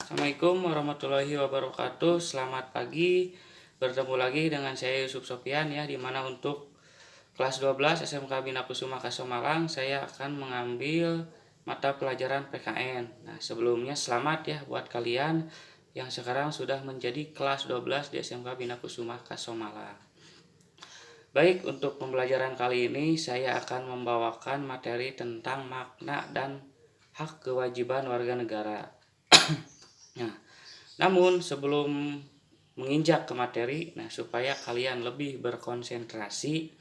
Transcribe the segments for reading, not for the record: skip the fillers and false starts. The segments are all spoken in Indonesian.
Assalamualaikum warahmatullahi wabarakatuh. Selamat pagi. Bertemu lagi dengan saya Yusuf Sofian ya, dimana untuk kelas 12 SMK Bina Kusuma Kasomalang saya akan mengambil mata pelajaran PKN. Nah, sebelumnya selamat ya buat kalian yang sekarang sudah menjadi kelas 12 di SMK Bina Kusuma Kasomalang. Baik, untuk pembelajaran kali ini saya akan membawakan materi tentang makna dan hak kewajiban warga negara. Nah, namun sebelum menginjak ke materi, supaya kalian lebih berkonsentrasi,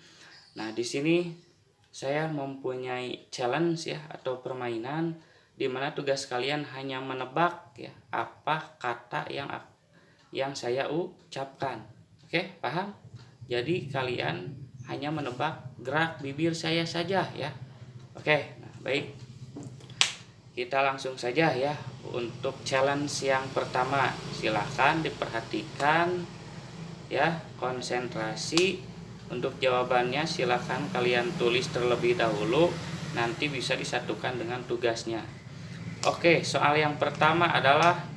di sini saya mempunyai challenge ya atau permainan di mana tugas kalian hanya menebak ya apa kata yang saya ucapkan. Oke, paham? Jadi kalian hanya menebak gerak bibir saya saja ya. Oke, baik. Kita langsung saja ya untuk challenge yang pertama. Silahkan diperhatikan ya, konsentrasi. Untuk jawabannya silahkan kalian tulis terlebih dahulu, nanti bisa disatukan dengan tugasnya. Oke, soal yang pertama adalah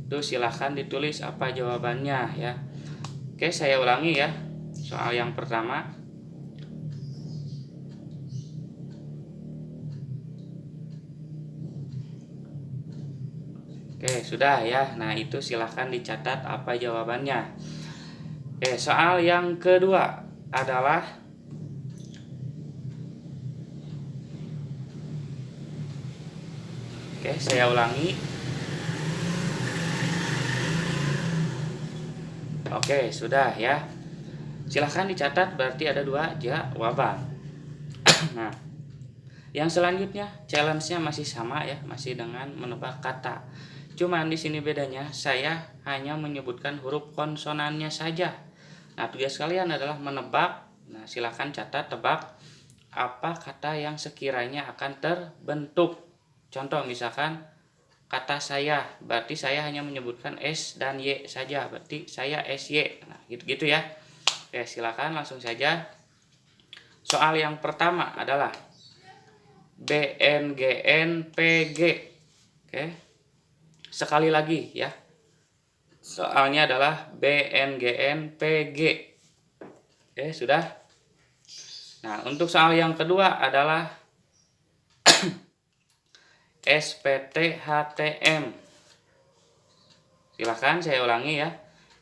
itu silahkan ditulis apa jawabannya ya. Oke, saya ulangi ya. Soal yang pertama, oke, sudah ya. Nah, itu silahkan dicatat apa jawabannya. Oke, soal yang kedua adalah saya ulangi. Oke, sudah ya. Silahkan dicatat, berarti ada 2 jawaban. Nah, yang selanjutnya challenge-nya masih sama ya, masih dengan menebak kata. Cuman di sini bedanya saya hanya menyebutkan huruf konsonannya saja. Nah, tugas kalian adalah menebak. Nah, silahkan catat, tebak apa kata yang sekiranya akan terbentuk. Contoh misalkan kata saya, berarti saya hanya menyebutkan S dan Y saja, berarti saya SY. Nah, gitu-gitu ya. Oke, silakan langsung saja. Soal yang pertama adalah BNGNPG. Oke. Sekali lagi ya. Soalnya adalah BNGNPG. Oke, sudah. Nah, untuk soal yang kedua adalah SPTHTM. Silakan saya ulangi ya.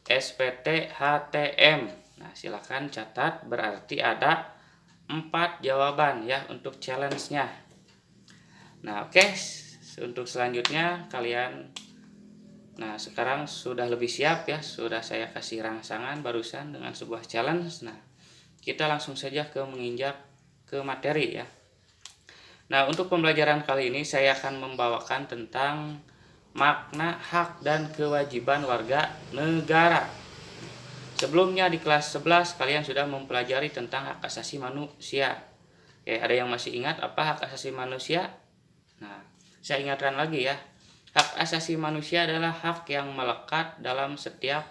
SPTHTM. Nah, silakan catat, berarti ada 4 jawaban ya untuk challenge-nya. Nah, oke. Untuk selanjutnya kalian sekarang sudah lebih siap ya. Sudah saya kasih rangsangan barusan dengan sebuah challenge. Nah, kita langsung saja menginjak ke materi ya. Nah, untuk pembelajaran kali ini saya akan membawakan tentang makna, hak, dan kewajiban warga negara. Sebelumnya di kelas 11 kalian sudah mempelajari tentang hak asasi manusia. Oke, ada yang masih ingat apa hak asasi manusia? Nah, saya ingatkan lagi ya. Hak asasi manusia adalah hak yang melekat dalam setiap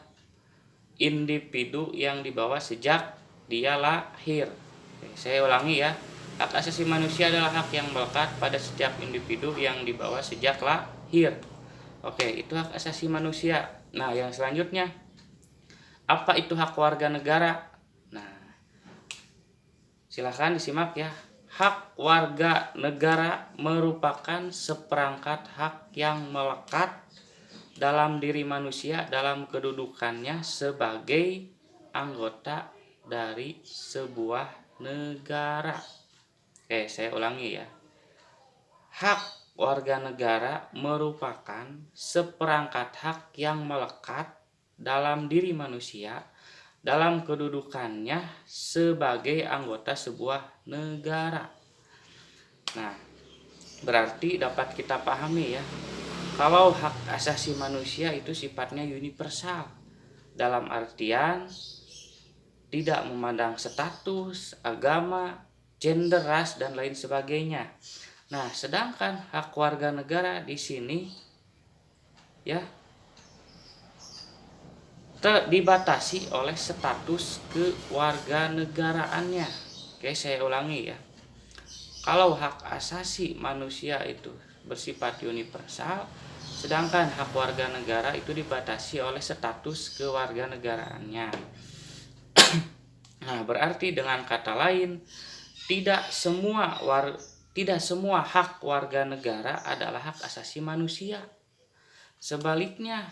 individu yang dibawa sejak dia lahir. Oke, saya ulangi ya. Hak asasi manusia adalah hak yang melekat pada setiap individu yang dibawa sejak lahir. Oke, itu hak asasi manusia. Nah, yang selanjutnya, apa itu hak warga negara? Nah, silahkan disimak ya. Hak warga negara merupakan seperangkat hak yang melekat dalam diri manusia dalam kedudukannya sebagai anggota dari sebuah negara. Oke, saya ulangi ya. Hak warga negara merupakan seperangkat hak yang melekat dalam diri manusia dalam kedudukannya sebagai anggota sebuah negara. Nah, berarti dapat kita pahami ya, kalau hak asasi manusia itu sifatnya universal, dalam artian tidak memandang status, agama, gender, ras, dan lain sebagainya. Nah, sedangkan hak warga negara di sini ya dibatasi oleh status kewarganegaraannya. Oke, saya ulangi ya. Kalau hak asasi manusia itu bersifat universal, sedangkan hak warga negara itu dibatasi oleh status kewarganegaraannya. Nah, berarti dengan kata lain, tidak semua hak warga negara adalah hak asasi manusia. Sebaliknya,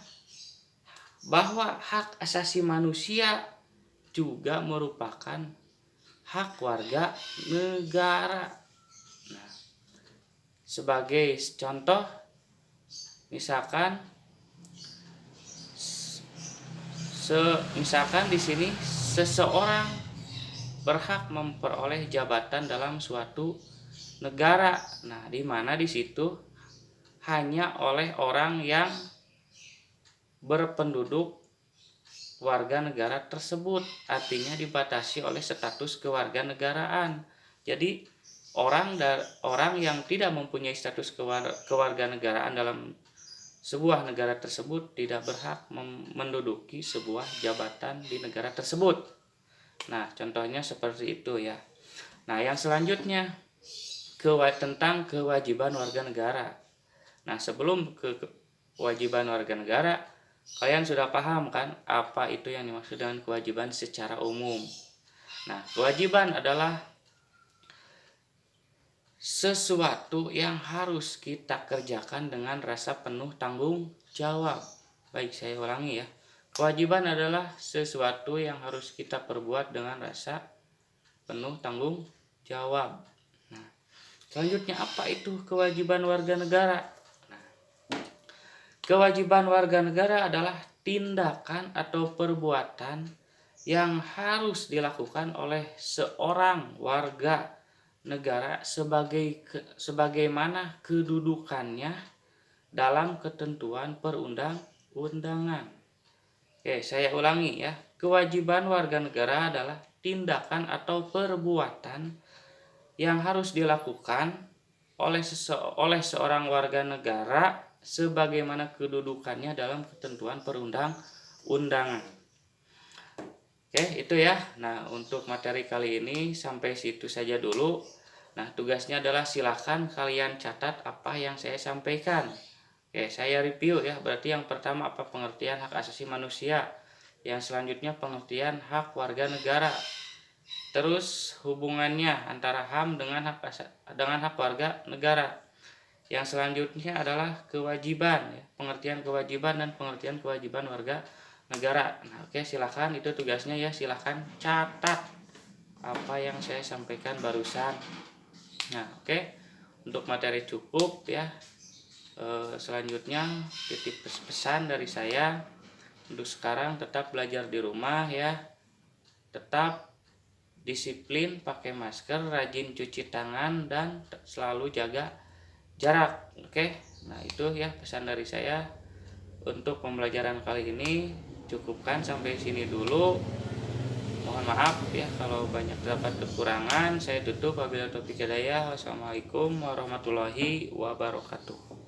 bahwa hak asasi manusia juga merupakan hak warga negara. Nah, sebagai contoh, misalkan misalkan di sini seseorang berhak memperoleh jabatan dalam suatu negara. Nah, di mana di situ hanya oleh orang yang berpenduduk warga negara tersebut, artinya dibatasi oleh status kewarganegaraan. Jadi orang yang tidak mempunyai status kewarganegaraan dalam sebuah negara tersebut tidak berhak menduduki sebuah jabatan di negara tersebut. Nah, contohnya seperti itu ya. Nah, yang selanjutnya tentang kewajiban warga negara. Nah, sebelum ke kewajiban warga negara, kalian sudah paham kan apa itu yang dimaksud dengan kewajiban secara umum. Nah, kewajiban adalah sesuatu yang harus kita kerjakan dengan rasa penuh tanggung jawab. Baik, saya ulangi ya. Kewajiban adalah sesuatu yang harus kita perbuat dengan rasa penuh tanggung jawab. Nah, selanjutnya apa itu kewajiban warga negara? Nah, kewajiban warga negara adalah tindakan atau perbuatan yang harus dilakukan oleh seorang warga negara sebagaimana kedudukannya dalam ketentuan perundang-undangan. Oke, saya ulangi ya. Kewajiban warga negara adalah tindakan atau perbuatan yang harus dilakukan oleh seorang warga negara sebagaimana kedudukannya dalam ketentuan perundang-undangan. Oke, itu ya. Nah, untuk materi kali ini sampai situ saja dulu. Nah, tugasnya adalah silakan kalian catat apa yang saya sampaikan. Oke, saya review ya. Berarti yang pertama apa pengertian hak asasi manusia. Yang selanjutnya pengertian hak warga negara. Terus hubungannya antara HAM dengan hak warga negara. Yang selanjutnya adalah kewajiban ya. Pengertian kewajiban dan pengertian kewajiban warga negara. Nah, oke, silakan itu tugasnya ya, silakan catat apa yang saya sampaikan barusan. Nah, oke, untuk materi cukup ya. Selanjutnya titip pesan dari saya untuk sekarang tetap belajar di rumah ya, tetap disiplin, pakai masker, rajin cuci tangan dan selalu jaga jarak. Oke, nah itu ya pesan dari saya untuk pembelajaran kali ini. Cukupkan sampai sini dulu. Mohon maaf ya kalau banyak terdapat kekurangan. Saya tutup wabillahi taufiq hidayah. Wassalamualaikum warahmatullahi wabarakatuh.